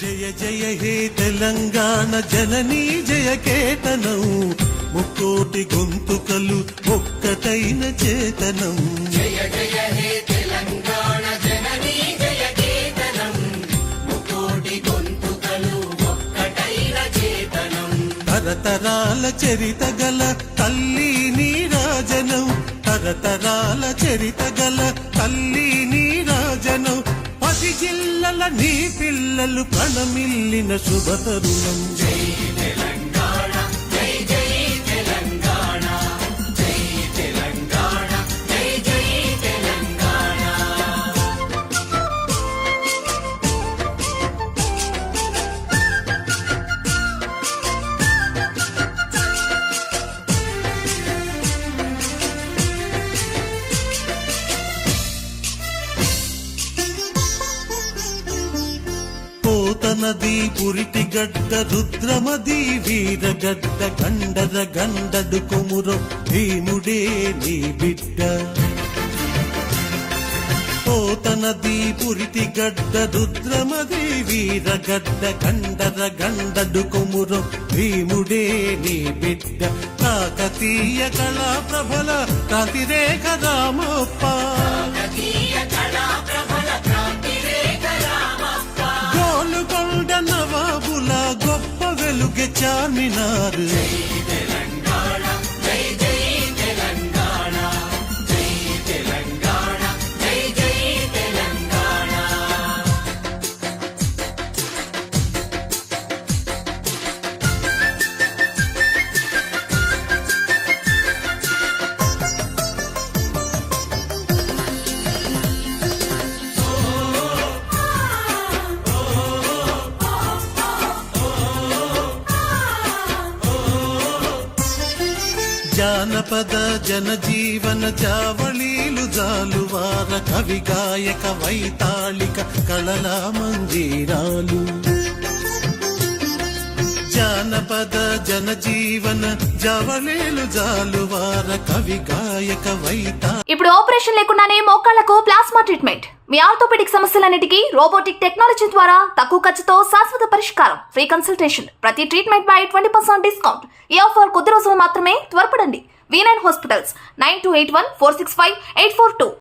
జయ జయ హే తెలంగాణ జననీ జయ కేతనం ముక్కోటి గొంతుకలు ఒక్కటైన చేతనం. జయ జయ హే తెలంగాణ జననీ జయ కేతనం ముక్కోటి గొంతుకలు ఒక్కటైన చేతనం. తరతరాల చరిత గల తల్లి నీరాజనం, తరతరాల చరిత గల తల్లి నీరాజనం. 10 జిల్లల నీ పిల్లలు ప్రణమిల్లిన శుభతరుణం. జై తెలంగాణ జై జై తెలంగాణ జై తెలంగాణ జై జై తెలంగాణ. పోతనది పురిటి గడ్డ రుద్రమది వీరగడ్డ గండర గండడు కొమురం భీముడే నీ బిడ్డ. పోతనది పురిటి గడ్డ రుద్రమది వీరగడ్డ గండర గండడు కొమురం భీముడే నీ బిడ్డ. కాకతీయ కళా ప్రభల కాంతిరేఖ రామప్ప, కాకతీయ కళా ప్రబల క్రాంతిరేఖ రామప్ప. గోలుకొండ నవాబుల గొప్ప వెలుగె చార్మినార్. జై తెలంగాణ జై జై తెలంగాణ జై తెలంగాణ జై జై తెలంగాణ. జానపద జనజీవన జావళీలు జాలువార కవి గాయక వైతాళిక కళల మంజీరాలు. జానపద జనజీవన జావళీలు జాలువార కవి గాయక వైతా. ఇప్పుడు ఆపరేషన్ లేకుండానే మోకాళ్లకు ప్లాస్మా ట్రీట్మెంట్. మీ ఆర్థోపెడిక్ సమస్యలన్నిటికీ రోబోటిక్ టెక్నాలజీ ద్వారా తక్కువ ఖర్చుతో శాశ్వత పరిష్కారం. Free consultation. ప్రతి ట్రీట్మెంట్ పై 20% డిస్కౌంట్. ఈ ఆఫర్ కొద్ది రోజులు మాత్రమే. త్వరపడండి. V9 hospitals 9281465842.